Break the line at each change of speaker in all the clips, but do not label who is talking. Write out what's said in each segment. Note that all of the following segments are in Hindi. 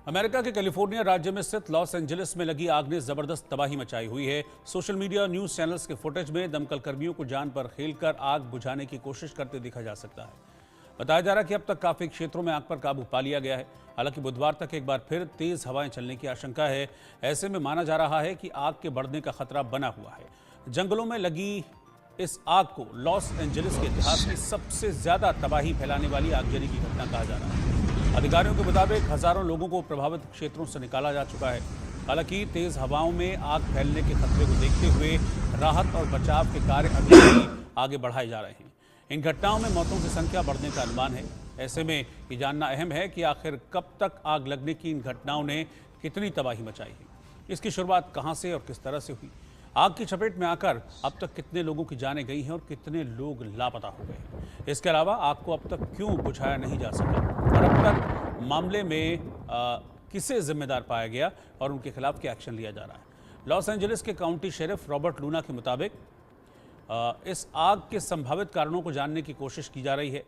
अमेरिका के कैलिफोर्निया राज्य में स्थित लॉस एंजलिस में लगी आग ने जबरदस्त तबाही मचाई हुई है। सोशल मीडिया और न्यूज चैनल्स के फुटेज में दमकल कर्मियों को जान पर खेलकर आग बुझाने की कोशिश करते देखा जा सकता है। बताया जा रहा है कि अब तक काफी क्षेत्रों में आग पर काबू पा लिया गया है। हालांकि बुधवार तक एक बार फिर तेज हवाएं चलने की आशंका है। ऐसे में माना जा रहा है कि आग के बढ़ने का खतरा बना हुआ है। जंगलों में लगी इस आग को लॉस एंजलिस के इतिहास की सबसे ज्यादा तबाही फैलाने वाली आगजनी की घटना कहा जा रहा है। अधिकारियों के मुताबिक हजारों लोगों को प्रभावित क्षेत्रों से निकाला जा चुका है। हालांकि तेज हवाओं में आग फैलने के खतरे को देखते हुए राहत और बचाव के कार्य अभी भी आगे बढ़ाए जा रहे हैं। इन घटनाओं में मौतों की संख्या बढ़ने का अनुमान है। ऐसे में ये जानना अहम है कि आखिर कब तक आग लगने की इन घटनाओं ने कितनी तबाही मचाई है, इसकी शुरुआत कहां से और किस तरह से हुई, आग की चपेट में आकर अब तक कितने लोगों की जानें गई हैं और कितने लोग लापता हो गए हैं। इसके अलावा आग को अब तक क्यों बुझाया नहीं जा सका और अब तक मामले में किसे जिम्मेदार पाया गया और उनके खिलाफ क्या एक्शन लिया जा रहा है। लॉस एंजलिस के काउंटी शेरिफ रॉबर्ट लूना के मुताबिक इस आग के संभावित कारणों को जानने की कोशिश की जा रही है।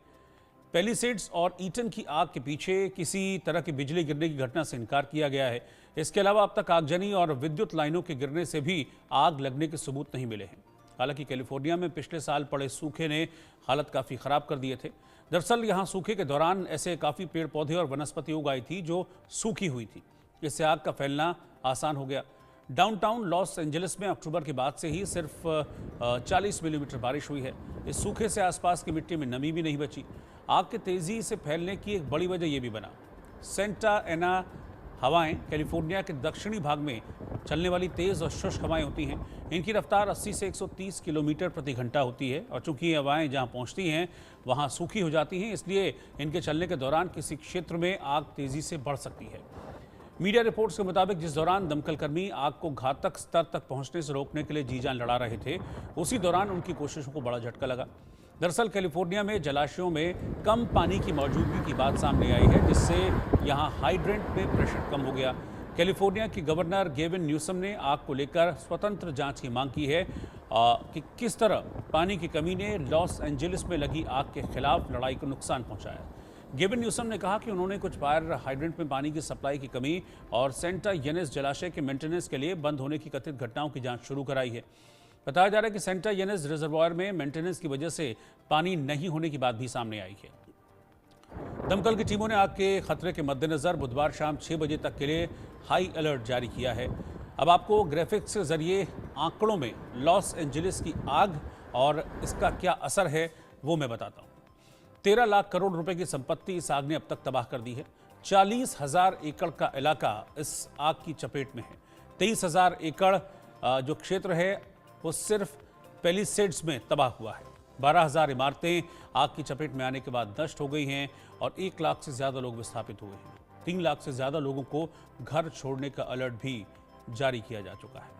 पैलिसेड्स और ईटन की आग के पीछे किसी तरह की बिजली गिरने की घटना से इनकार किया गया है। इसके अलावा अब तक आगजनी और विद्युत लाइनों के गिरने से भी आग लगने के सबूत नहीं मिले हैं। हालांकि कैलिफोर्निया में पिछले साल पड़े सूखे ने हालत काफ़ी ख़राब कर दिए थे। दरअसल यहाँ सूखे के दौरान ऐसे काफ़ी पेड़ पौधे और वनस्पति उग आई थी जो सूखी हुई थी। इससे आग का फैलना आसान हो गया। डाउनटाउन लॉस एंजलिस में अक्टूबर के बाद से ही सिर्फ 40 मिलीमीटर बारिश हुई है। इस सूखे से आसपास की मिट्टी में नमी भी नहीं बची। आग के तेज़ी से फैलने की एक बड़ी वजह यह भी बना सेंटा एना हवाएं कैलिफोर्निया के दक्षिणी भाग में चलने वाली तेज़ और शुष्क हवाएं होती हैं। इनकी रफ्तार 80 से 130 किलोमीटर प्रति घंटा होती है और चूंकि ये हवाएं जहां पहुंचती हैं वहां सूखी हो जाती हैं, इसलिए इनके चलने के दौरान किसी क्षेत्र में आग तेज़ी से बढ़ सकती है। मीडिया रिपोर्ट्स के मुताबिक जिस दौरान दमकल कर्मी आग को घातक स्तर तक पहुंचने से रोकने के लिए जी जान लड़ा रहे थे, उसी दौरान उनकी कोशिशों को बड़ा झटका लगा। दरअसल कैलिफोर्निया में जलाशयों में कम पानी की मौजूदगी की बात सामने आई है, जिससे यहां हाइड्रेंट में प्रेशर कम हो गया। कैलिफोर्निया की गवर्नर गेविन न्यूसम ने आग को लेकर स्वतंत्र जांच की मांग की है कि किस तरह पानी की कमी ने लॉस एंजलिस में लगी आग के खिलाफ लड़ाई को नुकसान पहुंचाया। गेविन न्यूसम ने कहा कि उन्होंने कुछ फायर हाइड्रेंट में पानी की सप्लाई की कमी और सेंटा येनिस जलाशय के मेंटेनेंस के लिए बंद होने की कथित घटनाओं की जांच शुरू कराई है। बताया जा रहा है कि सेंटा येनिस रिजर्वायर में मेंटेनेंस की वजह से पानी नहीं होने की बात भी सामने आई है। दमकल की टीमों ने आग के खतरे के मद्देनजर बुधवार शाम 6 बजे तक के लिए हाई अलर्ट जारी किया है। अब आपको ग्राफिक्स के जरिए आंकड़ों में लॉस एंजलिस की आग और इसका क्या असर है वो मैं बताता हूँ। 13 लाख करोड़ रुपए की संपत्ति इस आग ने अब तक तबाह कर दी है। 40,000 एकड़ का इलाका इस आग की चपेट में है। 23,000 एकड़ जो क्षेत्र है वो सिर्फ पैलिसेड्स में तबाह हुआ है। 12,000 इमारतें आग की चपेट में आने के बाद नष्ट हो गई हैं और 1 लाख से ज़्यादा लोग विस्थापित हुए हैं। 3 लाख से ज़्यादा लोगों को घर छोड़ने का अलर्ट भी जारी किया जा चुका है।